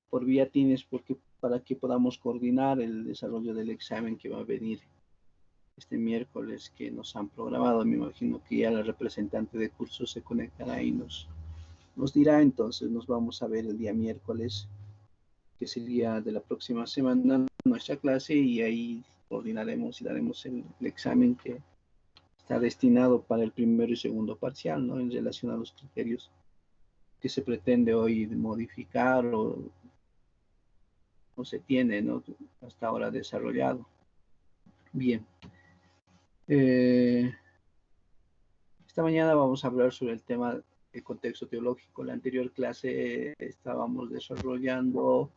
por vía Teams porque, para que podamos coordinar el desarrollo del examen que va a venir este miércoles que nos han programado. Me imagino que ya la representante de curso se conectará y nos dirá. Entonces nos vamos a ver el día miércoles, que sería de la próxima semana, nuestra clase, y ahí coordinaremos y daremos el examen que está destinado para el primero y segundo parcial, ¿no? En relación a los criterios que se pretende hoy modificar o se tiene, ¿no? Hasta ahora desarrollado. Bien. Eh, esta mañana vamos a hablar sobre el tema del contexto teológico. En la anterior clase estábamos desarrollando,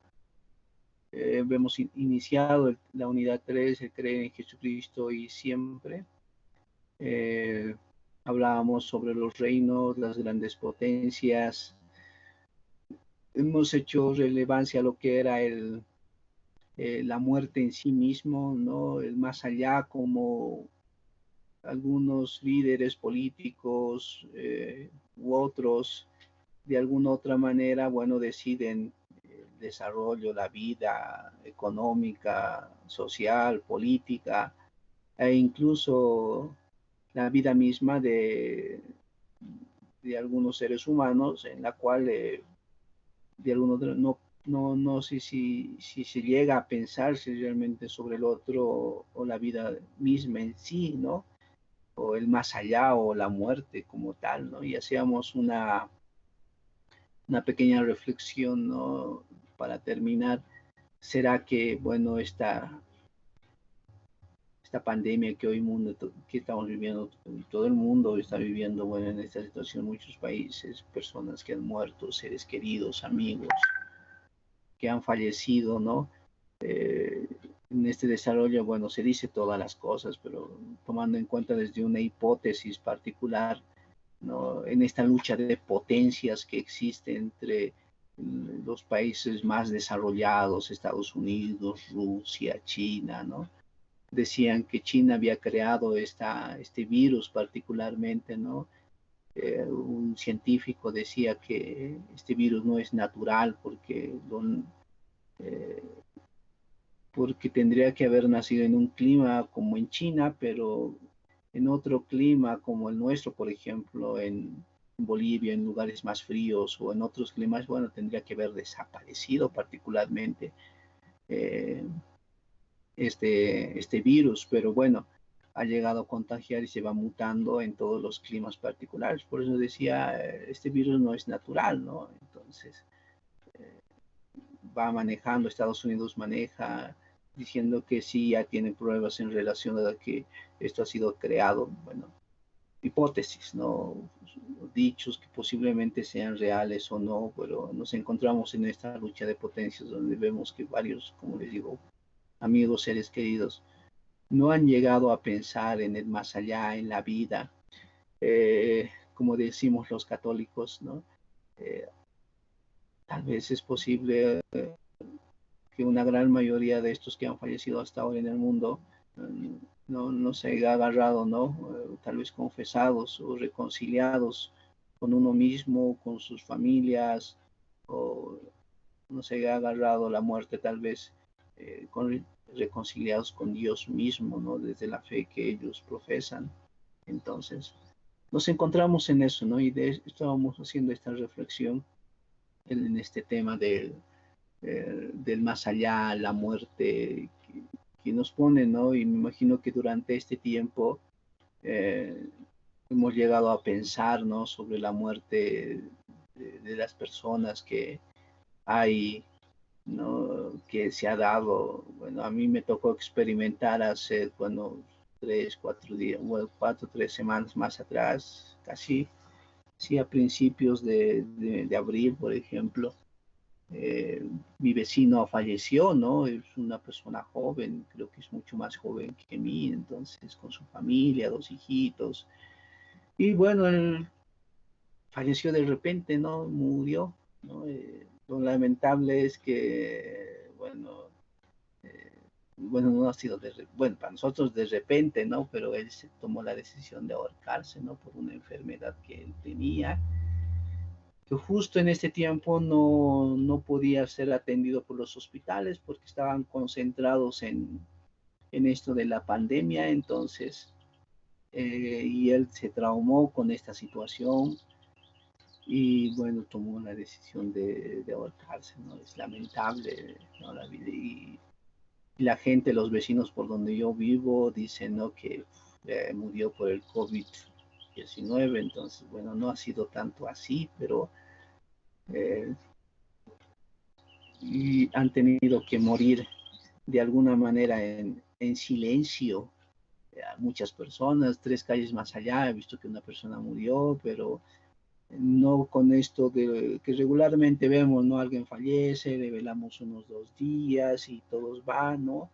hemos iniciado la unidad 3, el creer en Jesucristo y siempre. Eh, hablábamos sobre los reinos, las grandes potencias. Hemos hecho relevancia a lo que era la muerte en sí mismo, ¿no? El más allá, como algunos líderes políticos u otros, de alguna otra manera, bueno, deciden el desarrollo, la vida económica, social, política, e incluso la vida misma de algunos seres humanos, en la cual de alguna no sé si se llega a pensar si realmente sobre el otro o la vida misma en sí, ¿no? O el más allá o la muerte como tal, ¿no? Y hacíamos una pequeña reflexión, ¿no? Para terminar, ¿será que, bueno, esta pandemia que hoy mundo, que estamos viviendo, todo el mundo está viviendo, bueno, en esta situación, muchos países, personas que han muerto, seres queridos, amigos, que han fallecido, ¿no? Eh, en este desarrollo, bueno, se dice todas las cosas, pero tomando en cuenta desde una hipótesis particular, ¿no? En esta lucha de potencias que existe entre los países más desarrollados, Estados Unidos, Rusia, China, ¿no? Decían que China había creado este virus particularmente, ¿no? Un científico decía que este virus no es natural eh, porque tendría que haber nacido en un clima como en China, pero en otro clima como el nuestro, por ejemplo, en Bolivia, en lugares más fríos, o en otros climas, bueno, tendría que haber desaparecido particularmente eh, este virus, pero bueno, ha llegado a contagiar y se va mutando en todos los climas particulares. Por eso decía, este virus no es natural, ¿no? Entonces, va manejando, Estados Unidos maneja, diciendo que sí, ya tiene pruebas en relación a que esto ha sido creado, bueno, hipótesis, ¿no? Dichos que posiblemente sean reales o no, pero nos encontramos en esta lucha de potencias donde vemos que varios, como les digo, amigos, seres queridos, no han llegado a pensar en el más allá, en la vida, como decimos los católicos, ¿no? Eh, tal vez es posible que una gran mayoría de estos que han fallecido hasta ahora en el mundo no se haya agarrado, ¿no? Tal vez confesados o reconciliados con uno mismo, con sus familias, o no se haya agarrado la muerte tal vez reconciliados con Dios mismo, ¿no? Desde la fe que ellos profesan. Entonces, nos encontramos en eso, ¿no? Y estábamos haciendo esta reflexión en este tema del más allá, la muerte que nos pone, ¿no? Y me imagino que durante este tiempo eh, hemos llegado a pensar, ¿no? Sobre la muerte de las personas que hay, ¿no? Que se ha dado. Bueno, a mí me tocó experimentar hace, bueno, 3, 4 días, bueno, 4, 3 semanas más atrás, casi, sí, a principios de abril, por ejemplo, mi vecino falleció, ¿no? Es una persona joven, creo que es mucho más joven que mí, entonces con su familia, 2 hijitos. Y bueno, él falleció de repente, ¿no? Murió, ¿no? Lo lamentable es que, bueno, no ha sido bueno, para nosotros de repente, ¿no? Pero él se tomó la decisión de ahorcarse, ¿no? Por una enfermedad que él tenía. que justo en este tiempo no podía ser atendido por los hospitales porque estaban concentrados en esto de la pandemia. Entonces, y él se traumó con esta situación y bueno, tomó la decisión de ahorcarse, ¿no? Es lamentable, ¿no? La vida. Y la gente, los vecinos por donde yo vivo, dicen, ¿no? Que murió por el COVID-19. Entonces, bueno, no ha sido tanto así, pero eh, y han tenido que morir de alguna manera en silencio. Muchas personas, 3 calles más allá, he visto que una persona murió, pero no con esto de que regularmente vemos, ¿no? Alguien fallece, le velamos unos 2 días y todos van, ¿no?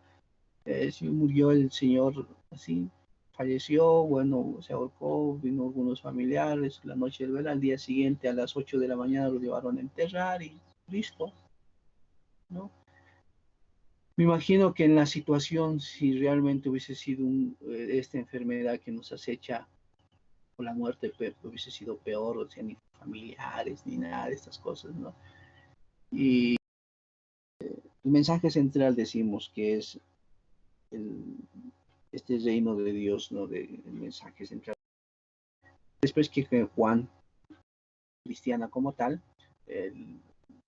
Sí, murió el señor así, falleció, bueno, se ahorcó, vino algunos familiares, la noche del vela, al día siguiente a las 8 de la mañana lo llevaron a enterrar y listo, ¿no? Me imagino que en la situación, si realmente hubiese sido esta enfermedad que nos acecha o la muerte, hubiese sido peor, o sea, ni familiares, ni nada de estas cosas, ¿no? Y el mensaje central decimos que es el, este reino de Dios, ¿no? El mensaje central. Después que Juan, cristiana como tal, el,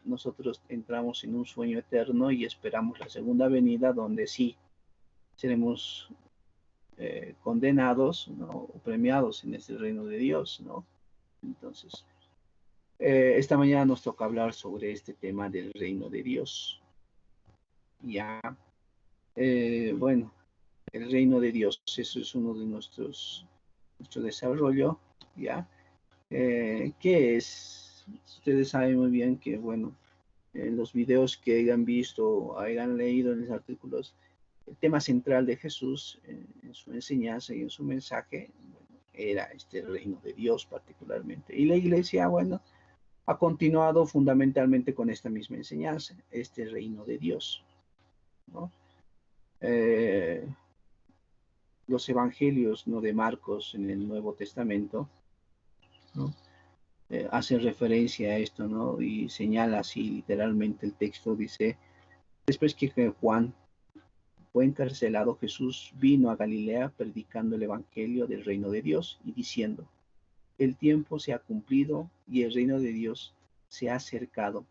nosotros entramos en un sueño eterno y esperamos la segunda venida donde sí seremos condenados, ¿no? O premiados en este reino de Dios, ¿no? Entonces, esta mañana nos toca hablar sobre este tema del reino de Dios. Ya, bueno, el reino de Dios, eso es uno de nuestro desarrollo, ¿ya? ¿Qué es? Ustedes saben muy bien que, bueno, en los videos que hayan visto, hayan leído en los artículos, el tema central de Jesús en su enseñanza y en su mensaje, bueno, era este reino de Dios particularmente. Y la iglesia, bueno, ha continuado fundamentalmente con esta misma enseñanza, este reino de Dios, ¿no? Eh, los evangelios, ¿no? De Marcos en el Nuevo Testamento, ¿no? Hace referencia a esto, ¿no? Y señala así literalmente el texto, dice, después que Juan fue encarcelado, Jesús vino a Galilea predicando el evangelio del reino de Dios y diciendo, el tiempo se ha cumplido y el reino de Dios se ha acercado.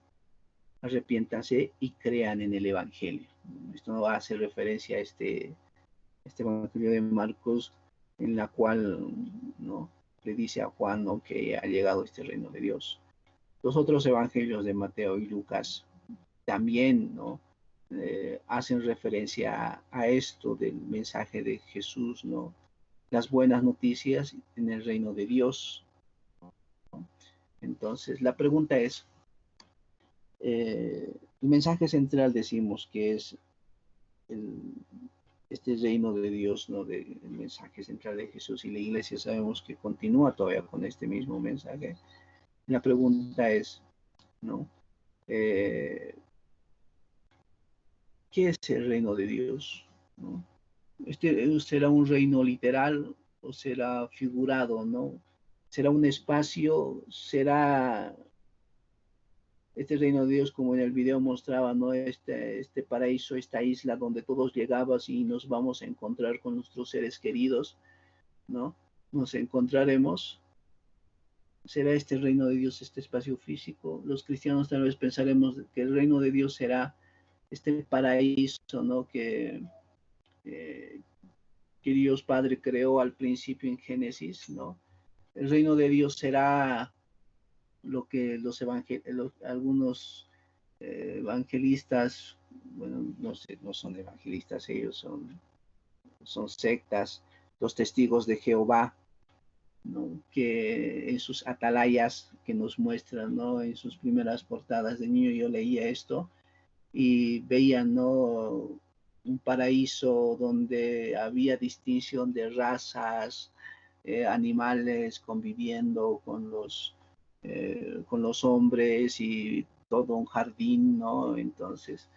Arrepiéntanse y crean en el evangelio. Esto no hace referencia a este evangelio de Marcos, en la cual, ¿no? Le dice a Juan, ¿no? Que ha llegado este reino de Dios. Los otros evangelios de Mateo y Lucas también, ¿no? Hacen referencia a esto del mensaje de Jesús, ¿no? Las buenas noticias en el reino de Dios, ¿no? Entonces, la pregunta es, el mensaje central decimos que es el, este reino de Dios, ¿no? El mensaje central de Jesús, y la iglesia sabemos que continúa todavía con este mismo mensaje. La pregunta es, ¿no? Eh, ¿Qué es el reino de Dios? ¿No? ¿Será un reino literal o será figurado, ¿no? ¿Será un espacio? ¿Será este reino de Dios como en el video mostraba, ¿no? Este paraíso, esta isla donde todos llegabas y nos vamos a encontrar con nuestros seres queridos, ¿no? Nos encontraremos. ¿Será este reino de Dios este espacio físico? Los cristianos tal vez pensaremos que el reino de Dios será este paraíso, ¿no? Eh, que Dios Padre creó al principio en Génesis, ¿no? El reino de Dios será lo que algunos evangelistas, bueno, no sé, no son evangelistas, ellos son sectas, los testigos de Jehová, ¿no? Que en sus atalayas que nos muestran, ¿no? En sus primeras portadas de niño yo leía esto y veía, ¿no? Un paraíso donde había distinción de razas, animales conviviendo con los hombres y todo un jardín, ¿no? Entonces,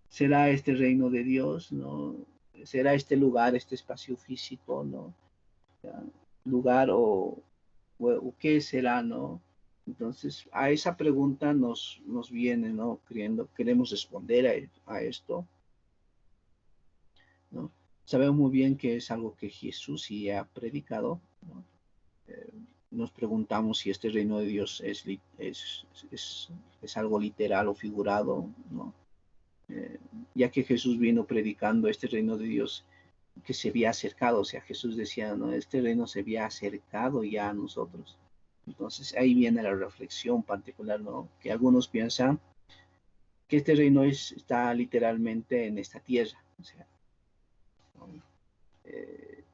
¿será este reino de Dios, ¿no? ¿Será este lugar, este espacio físico, ¿no? Lugar o qué será, ¿no? Entonces, a esa pregunta nos viene, ¿no? Queremos responder a esto, ¿no? Sabemos muy bien que es algo que Jesús sí ha predicado, ¿no? Eh, Nos preguntamos si este reino de Dios es algo literal o figurado, ¿no? Eh, ya que Jesús vino predicando este reino de Dios que se había acercado, o sea, Jesús decía, no, este reino se había acercado ya a nosotros. Entonces ahí viene la reflexión particular, ¿no? Que algunos piensan que este reino está literalmente en esta tierra, o sea, ¿no? Eh,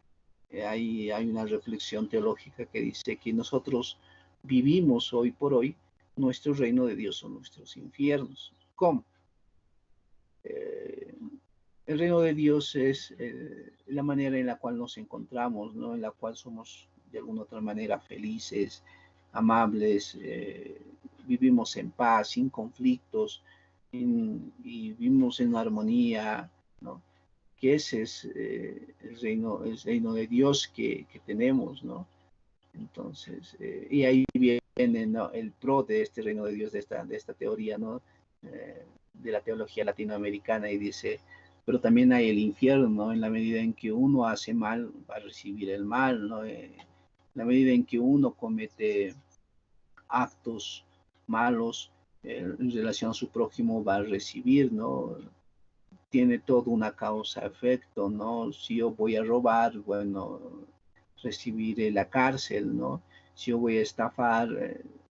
hay una reflexión teológica que dice que nosotros vivimos hoy por hoy, nuestro reino de Dios son nuestros infiernos. ¿Cómo? Eh, el reino de Dios es la manera en la cual nos encontramos, ¿no? En la cual somos de alguna otra manera felices, amables, vivimos en paz, sin conflictos, y vivimos en armonía, ¿no? Que ese es el reino de Dios que tenemos, ¿no? Entonces, y ahí viene, ¿no? El pro de este reino de Dios, de esta teoría, ¿no? De la teología latinoamericana, y dice, pero también hay el infierno, ¿no? En la medida en que uno hace mal, va a recibir el mal, ¿no? En la medida en que uno comete actos malos en relación a su prójimo, va a recibir, ¿no? Tiene toda una causa-efecto, ¿no? Si yo voy a robar, bueno, recibiré la cárcel, ¿no? Si yo voy a estafar,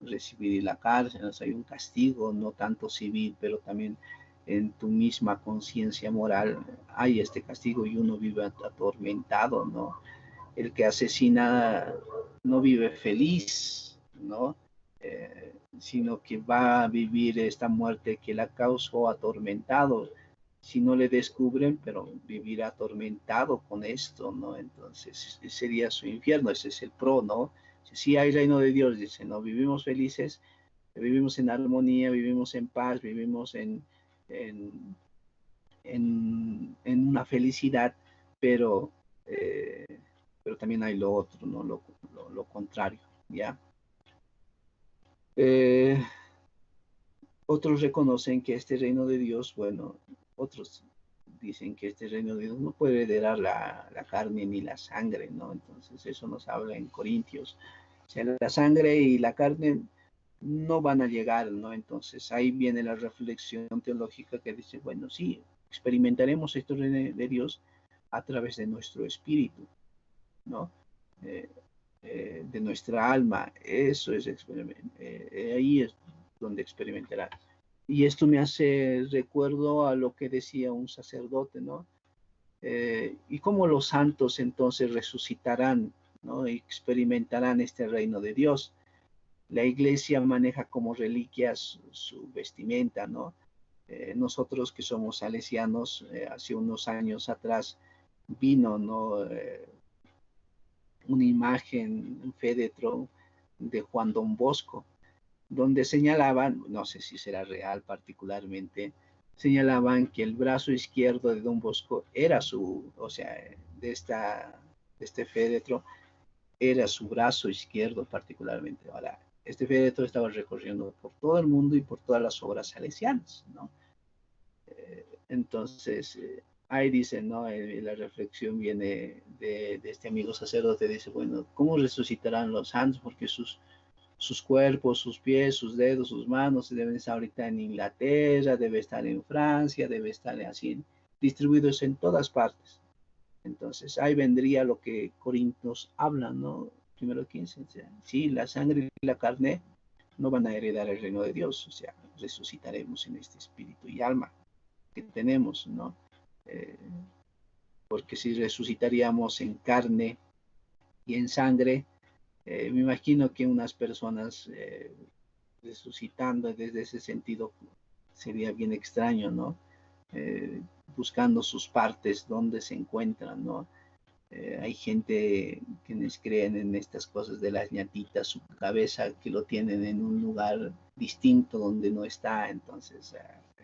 recibiré la cárcel, o sea, hay un castigo, no tanto civil, pero también en tu misma conciencia moral hay este castigo y uno vive atormentado, ¿no? El que asesina no vive feliz, ¿no? Sino que va a vivir esta muerte que la causó atormentado. Si no le descubren, pero vivirá atormentado con esto, ¿no? Entonces, ese sería su infierno, ese es el pro, ¿no? Si hay reino de Dios, dice, ¿no? Vivimos felices, vivimos en armonía, vivimos en paz, vivimos en, en una felicidad, pero, eh, pero también hay lo otro, ¿no? Lo contrario, ¿ya? Eh, Otros reconocen que este reino de Dios, bueno, otros dicen que este reino de Dios no puede heredar la carne ni la sangre, ¿no? Entonces eso nos habla en Corintios. O sea, la sangre y la carne no van a llegar, ¿no? Entonces ahí viene la reflexión teológica que dice, bueno, sí, experimentaremos esto de Dios a través de nuestro espíritu, ¿no? Eh, de nuestra alma, eso es ahí es donde experimentará. Y esto me hace recuerdo a lo que decía un sacerdote, ¿no? Y cómo los santos entonces resucitarán, ¿no? Y experimentarán este reino de Dios. La iglesia maneja como reliquias su vestimenta, ¿no? Nosotros que somos salesianos, hace unos años atrás vino, ¿no? Una imagen, un féretro de Juan Don Bosco, donde señalaban, no sé si será real particularmente, señalaban que el brazo izquierdo de Don Bosco era su, o sea, de este féretro, era su brazo izquierdo particularmente. Ahora, este féretro estaba recorriendo por todo el mundo y por todas las obras salesianas, ¿no? Entonces, ahí dice, ¿no? La reflexión viene de este amigo sacerdote, dice, bueno, ¿cómo resucitarán los santos? Porque sus cuerpos, sus pies, sus dedos, sus manos deben estar ahorita en Inglaterra, debe estar en Francia, debe estar así, distribuidos en todas partes. Entonces, ahí vendría lo que Corintios habla, ¿no? Primero 15, o sea, sí, la sangre y la carne no van a heredar el reino de Dios, o sea, resucitaremos en este espíritu y alma que tenemos, ¿no? Eh, Porque si resucitaríamos en carne y en sangre, me imagino que unas personas resucitando desde ese sentido sería bien extraño, ¿no? Eh, Buscando sus partes, donde se encuentran, ¿no? Hay gente quienes creen en estas cosas de las ñatitas, su cabeza, que lo tienen en un lugar distinto donde no está, entonces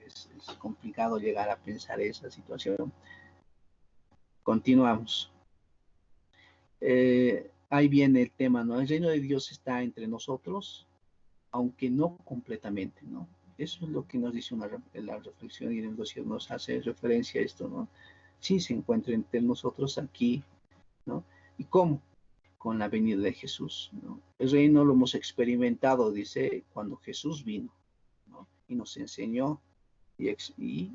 es complicado llegar a pensar esa situación. Continuamos. Ahí viene el tema, ¿no? El reino de Dios está entre nosotros, aunque no completamente, ¿no? Eso es lo que nos dice la reflexión, y el negocio nos hace referencia a esto, ¿no? Sí se encuentra entre nosotros aquí, ¿no? ¿Y cómo? Con la venida de Jesús, ¿no? El reino lo hemos experimentado, dice, cuando Jesús vino, ¿no? Y nos enseñó y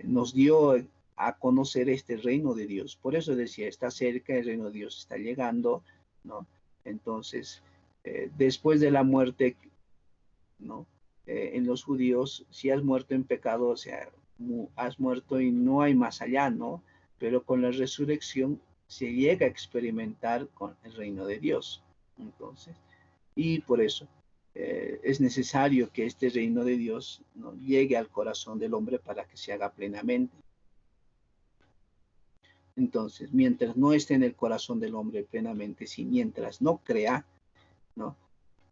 nos dio a conocer este reino de Dios. Por eso decía, está cerca, el reino de Dios está llegando, ¿no? Entonces, después de la muerte, ¿no? En los judíos, si has muerto en pecado, o sea, has muerto y no hay más allá, ¿no? Pero con la resurrección se llega a experimentar con el reino de Dios. Entonces, y por eso es necesario que este reino de Dios, ¿no?, llegue al corazón del hombre para que se haga plenamente. Entonces, mientras no esté en el corazón del hombre plenamente, si mientras no crea, ¿no?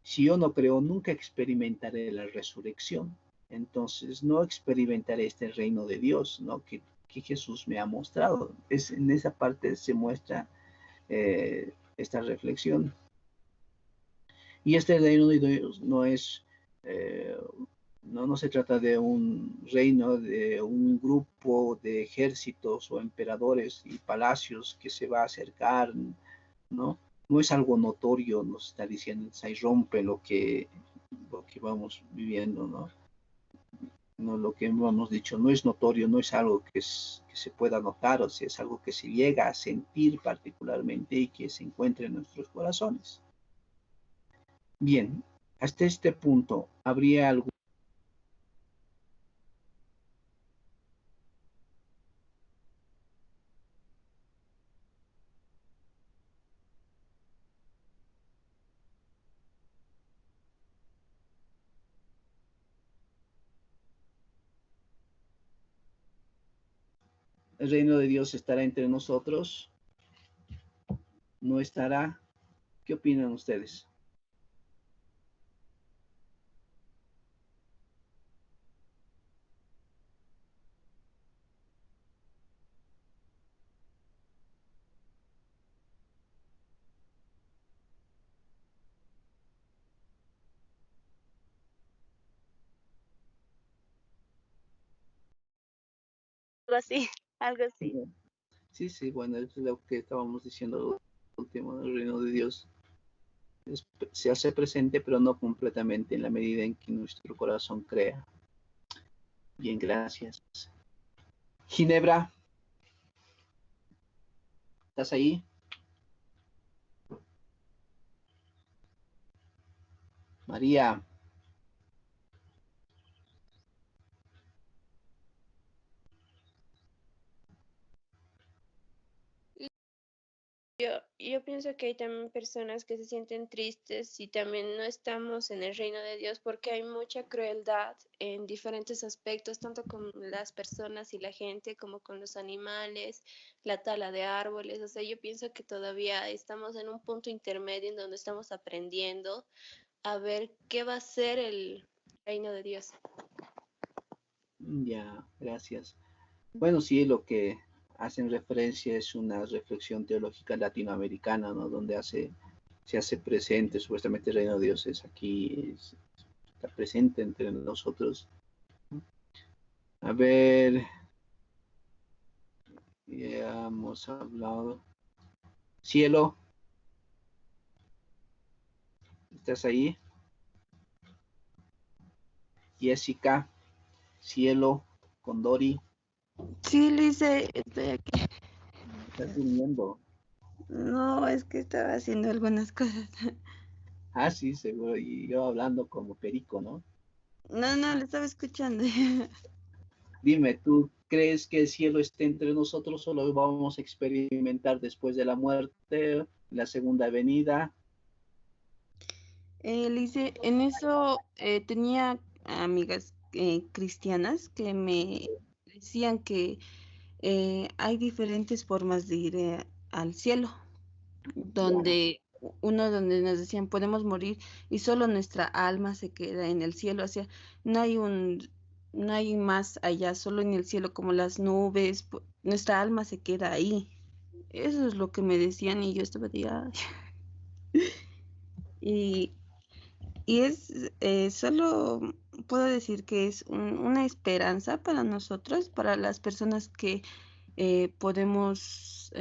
Si yo no creo, nunca experimentaré la resurrección. Entonces, no experimentaré este reino de Dios, ¿no?, que Jesús me ha mostrado. En esa parte se muestra esta reflexión. Y este reino de Dios no es, no se trata de un reino, de un grupo de ejércitos o emperadores y palacios que se va a acercar, ¿no? No es algo notorio, nos está diciendo, se rompe lo que vamos viviendo, ¿no? No, lo que hemos dicho no es notorio, no es algo que se pueda notar, o sea, es algo que se llega a sentir particularmente y que se encuentra en nuestros corazones. Bien, hasta este punto, ¿habría algún el reino de Dios estará entre nosotros? ¿No estará? ¿Qué opinan ustedes? Algo así, algo así. Sí, sí, bueno, es lo que estábamos diciendo último, el reino de Dios se hace presente, pero no completamente en la medida en que nuestro corazón crea. Bien, gracias. Ginebra, ¿estás ahí? María, Yo pienso que hay también personas que se sienten tristes y también no estamos en el reino de Dios porque hay mucha crueldad en diferentes aspectos, tanto con las personas y la gente como con los animales, la tala de árboles. O sea, yo pienso que todavía estamos en un punto intermedio en donde estamos aprendiendo a ver qué va a ser el reino de Dios. ya, gracias. Bueno, sí, lo que hacen referencia es una reflexión teológica latinoamericana, ¿no? Donde se hace presente, supuestamente el reino de Dios es aquí, está presente entre nosotros. A ver, ya hemos hablado. Cielo, ¿estás ahí? Jessica, Cielo, Condori, Sí, Luis, estoy aquí. estás durmiendo. No, es que estaba haciendo algunas cosas. Ah, sí, seguro. Y yo hablando como perico, ¿no? No, no, lo estaba escuchando. Dime, ¿tú crees que el cielo esté entre nosotros o lo vamos a experimentar después de la muerte, la segunda venida? Liz, en eso tenía amigas cristianas que me decían que hay diferentes formas de ir al cielo, Ya, donde nos decían podemos morir y solo nuestra alma se queda en el cielo, o sea, no hay no hay más allá, solo en el cielo como las nubes, nuestra alma se queda ahí. Eso es lo que me decían y yo estaba de, "Ay". Y Y es solo puedo decir que es una esperanza para nosotros, para las personas que podemos,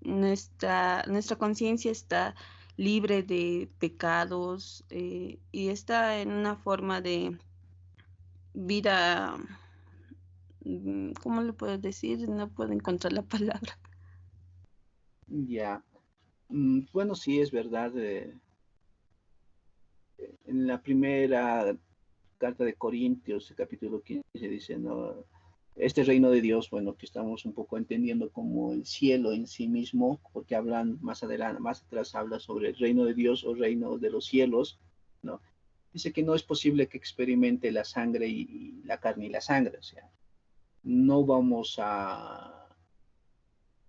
nuestra conciencia está libre de pecados y está en una forma de vida, ¿cómo le puedo decir? No puedo encontrar la palabra. Ya. Bueno, sí, es verdad. En la primera carta de Corintios, capítulo 15, dice, ¿no? Este reino de Dios, bueno, que estamos un poco entendiendo como el cielo en sí mismo, porque hablan más adelante, más atrás habla sobre el reino de Dios o reino de los cielos, ¿no? Dice que no es posible que experimente la sangre y la carne y la sangre, o sea, no vamos a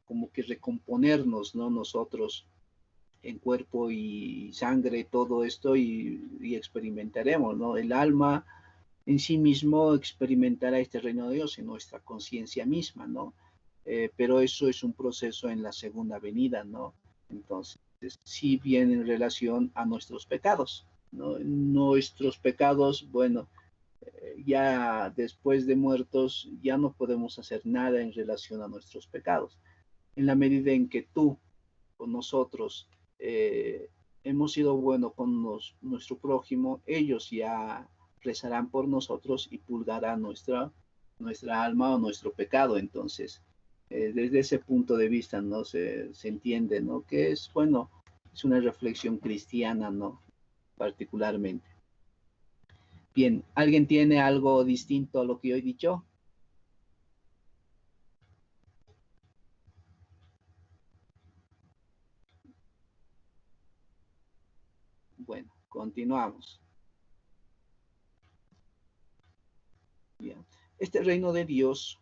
como que recomponernos, ¿no? Nosotros en cuerpo y sangre, todo esto y experimentaremos, ¿no? El alma en sí mismo experimentará este reino de Dios en nuestra conciencia misma, ¿no? Pero eso es un proceso en la segunda venida, ¿no? Entonces, sí viene en relación a nuestros pecados, ¿no? Nuestros pecados, bueno, ya después de muertos ya no podemos hacer nada en relación a nuestros pecados. En la medida en que tú con nosotros hemos sido buenos con nuestro prójimo, ellos ya rezarán por nosotros y purgarán nuestra alma o nuestro pecado. Entonces, desde ese punto de vista, ¿no? Se entiende, ¿no? Que es, bueno, es una reflexión cristiana, ¿no? Particularmente. Bien, ¿alguien tiene algo distinto a lo que yo he dicho? Bueno, continuamos. Bien. Este reino de Dios,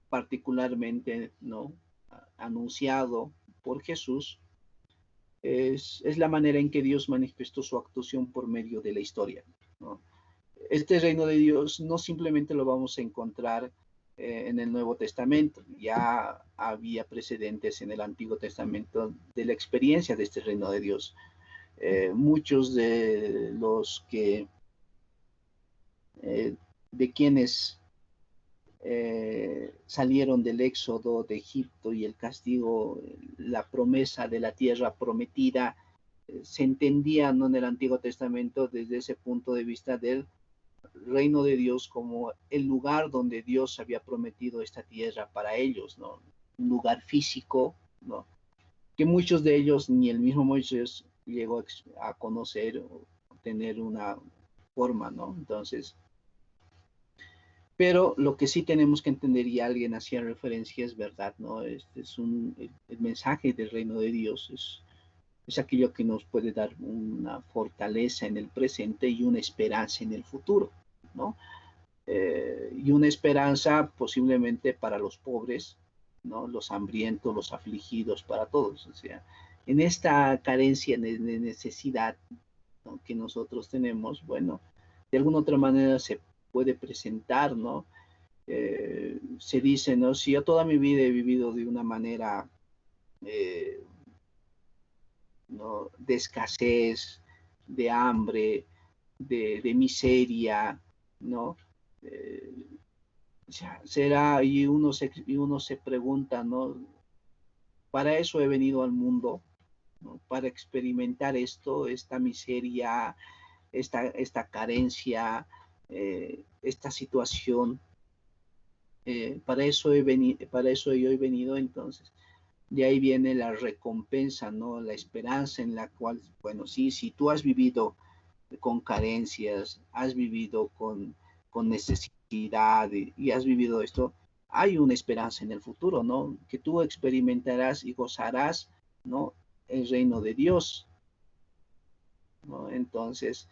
particularmente, ¿no? Anunciado por Jesús, es la manera en que Dios manifestó su actuación por medio de la historia, ¿no? Este reino de Dios no simplemente lo vamos a encontrar en el Nuevo Testamento, ya había precedentes en el Antiguo Testamento de la experiencia de este reino de Dios. Muchos de los que, de quienes salieron del éxodo de Egipto y el castigo, la promesa de la tierra prometida, se entendía, ¿no? En el Antiguo Testamento desde ese punto de vista del reino de Dios como el lugar donde Dios había prometido esta tierra para ellos, ¿no? Un lugar físico, ¿no? Que muchos de ellos ni el mismo Moisés llegó a conocer o tener una forma, ¿no? Entonces, pero lo que sí tenemos que entender, y alguien hacía referencia, es verdad, ¿no? Este es el mensaje del reino de Dios, es aquello que nos puede dar una fortaleza en el presente y una esperanza en el futuro, ¿no? Y una esperanza posiblemente para los pobres, ¿no? Los hambrientos, los afligidos, para todos. O sea, en esta carencia de necesidad, ¿no? Que nosotros tenemos, bueno, de alguna otra manera se puede presentar, ¿no? Se dice, ¿no? Si yo toda mi vida he vivido de una manera, eh, ¿no? De escasez, de hambre, de miseria, ¿no? Eh, será, y uno se pregunta, ¿no? Para eso he venido al mundo, ¿no? Para experimentar esto, esta miseria, esta carencia, esta situación. Para eso yo he venido, entonces. De ahí viene la recompensa, ¿no? La esperanza en la cual, bueno, sí, si tú has vivido con carencias, has vivido con necesidad y has vivido esto, hay una esperanza en el futuro, ¿no? Que tú experimentarás y gozarás, ¿no? El reino de Dios, ¿no? Entonces,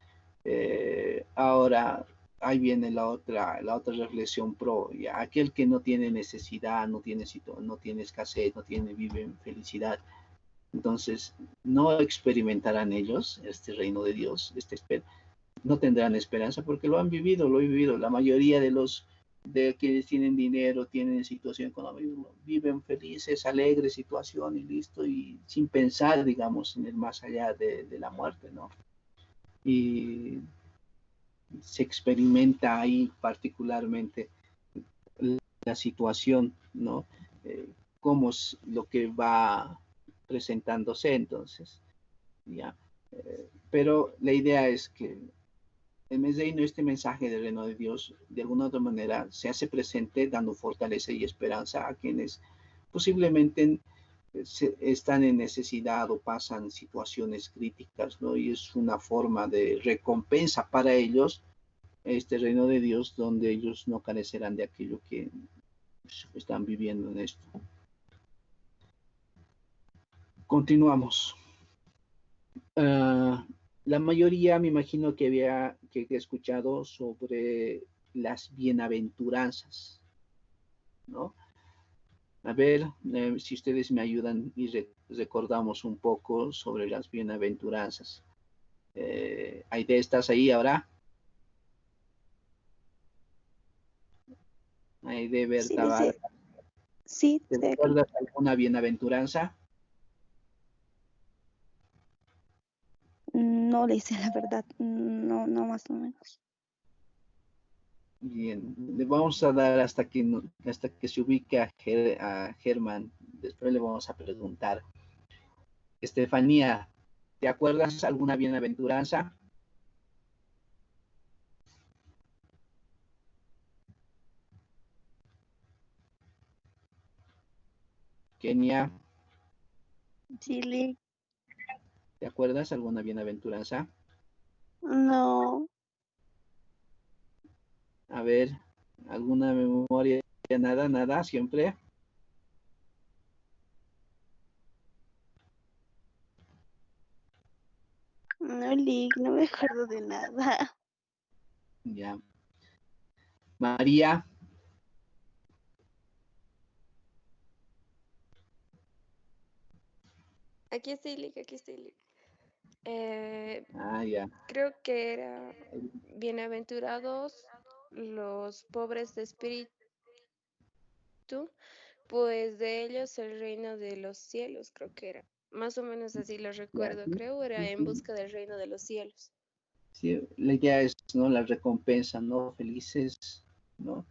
ahora ahí viene la otra reflexión pro, ya, aquel que no tiene necesidad, no tiene escasez, vive en felicidad, entonces no experimentarán ellos este reino de Dios, no tendrán esperanza porque lo he vivido. La mayoría de quienes tienen dinero, tienen situación económica, viven felices, alegres, situación y listo, y sin pensar, digamos, en el más allá de la muerte, ¿no? y se experimenta ahí particularmente la situación, ¿no? Cómo es lo que va presentándose entonces, ¿ya? Pero la idea es que el reino, este mensaje del reino de Dios, de alguna otra manera, se hace presente dando fortaleza y esperanza a quienes posiblemente están en necesidad o pasan situaciones críticas, ¿no? Y es una forma de recompensa para ellos, este reino de Dios, donde ellos no carecerán de aquello que están viviendo en esto. Continuamos. La mayoría me imagino que había que he escuchado sobre las bienaventuranzas, ¿no? A ver, si ustedes me ayudan y recordamos un poco sobre las bienaventuranzas. Aide, ¿estás ahí ahora? Aide Sí, Berta dice, Vargas, sí, ¿te estoy aquí. recuerdas alguna bienaventuranza? No le hice la verdad, no, no más o menos. Bien, le vamos a dar hasta que, hasta que se ubique a Germán. Después le vamos a preguntar. Estefanía, ¿te acuerdas alguna bienaventuranza? Kenia, Chile, ¿te acuerdas alguna bienaventuranza? no, A ver, ¿alguna memoria? Nada, nada, siempre. no, Lick, no me acuerdo de nada. Ya. María, Aquí estoy, Lick, aquí estoy, Lick. ya. Creo que era bienaventurados los pobres de espíritu, pues de ellos el reino de los cielos, creo que era. Más o menos así lo Ya, recuerdo, sí, creo, era sí, en sí. busca del reino de los cielos. Sí, la idea es, ¿no? La recompensa, ¿no? Felices, ¿no?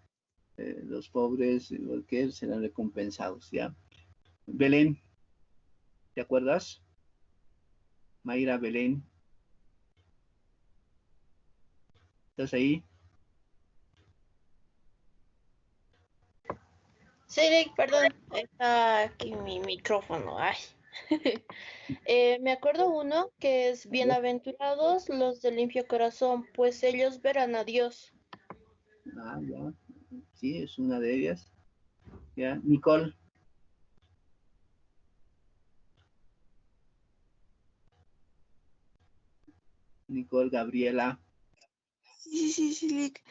Los pobres, igual que él, serán recompensados, ¿ya? Belén, ¿te acuerdas? Mayra, Belén, ¿estás ahí? Sí, perdón, está aquí mi micrófono. Ay. Me acuerdo uno que es A ver. bienaventurados los de limpio corazón, pues ellos verán a Dios. Ya. Sí, es una de ellas. Ya. Nicole, Nicole, Gabriela. Sí, sí, sí, Lick.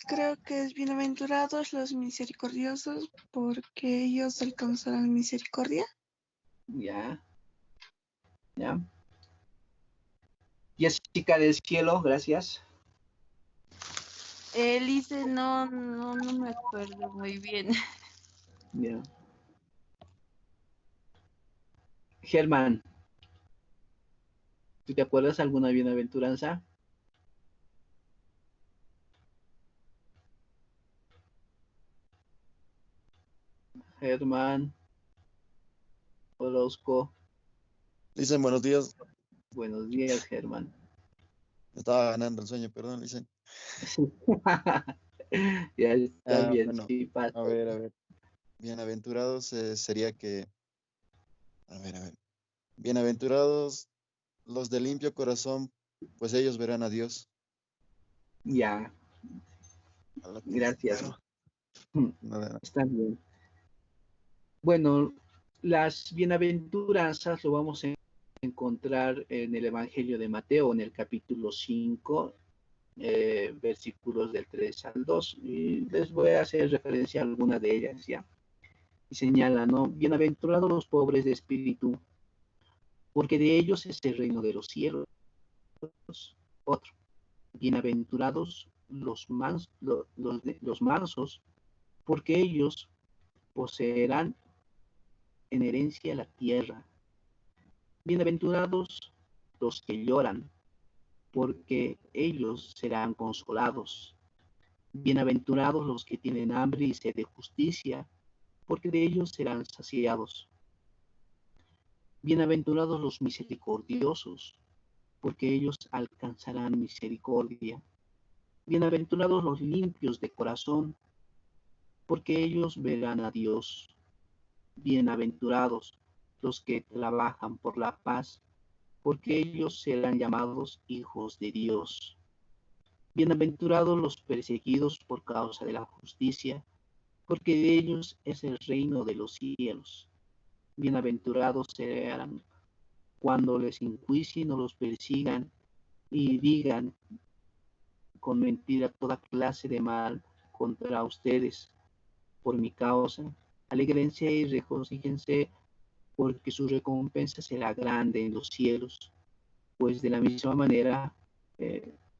Creo que es bienaventurados los misericordiosos porque ellos alcanzarán misericordia. Ya, ya. Jessica del Cielo, gracias. Lice, no, no, no me acuerdo muy bien. Ya. Germán, ¿tú te acuerdas alguna bienaventuranza? Germán, Orozco, Dicen buenos días. buenos días, Germán. Me estaba ganando el sueño, perdón, dicen. Ya está bien, Bueno, sí, pasa. a ver. Bienaventurados sería que, a ver. Bienaventurados los de limpio corazón, pues ellos verán a Dios. Ya, A la que gracias. pero, nada. Está bien. Bueno, las bienaventuranzas lo vamos a encontrar en el Evangelio de Mateo, en el capítulo 5, versículos del 3 al 2. Y les voy a hacer referencia a alguna de ellas ya. Y señala, ¿no? Bienaventurados los pobres de espíritu, porque de ellos es el reino de los cielos. Otro, bienaventurados los mansos, porque ellos poseerán en herencia la tierra. Bienaventurados los que lloran, porque ellos serán consolados. Bienaventurados los que tienen hambre y sed de justicia, porque de ellos serán saciados. Bienaventurados los misericordiosos, porque ellos alcanzarán misericordia. Bienaventurados los limpios de corazón, porque ellos verán a Dios. Bienaventurados los que trabajan por la paz, porque ellos serán llamados hijos de Dios. Bienaventurados los perseguidos por causa de la justicia, porque de ellos es el reino de los cielos. Bienaventurados serán cuando les enjuicien o los persigan y digan con mentira toda clase de mal contra ustedes por mi causa. Alégrense y regocíjense, porque su recompensa será grande en los cielos, pues de la misma manera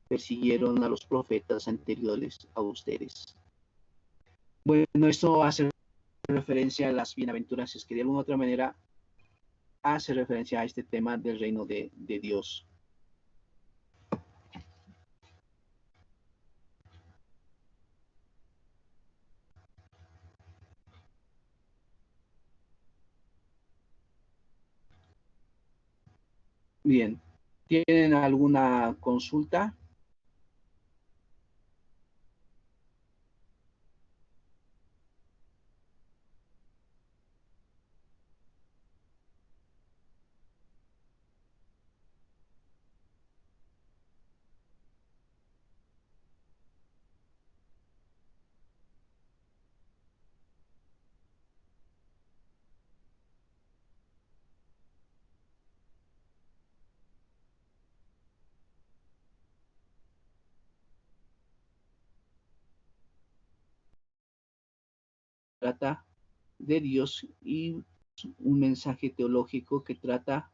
persiguieron a los profetas anteriores a ustedes. Bueno, esto hace referencia a las bienaventuranzas, que de alguna otra manera hace referencia a este tema del reino de Dios. Bien, ¿tienen alguna consulta? Trata de Dios y un mensaje teológico que trata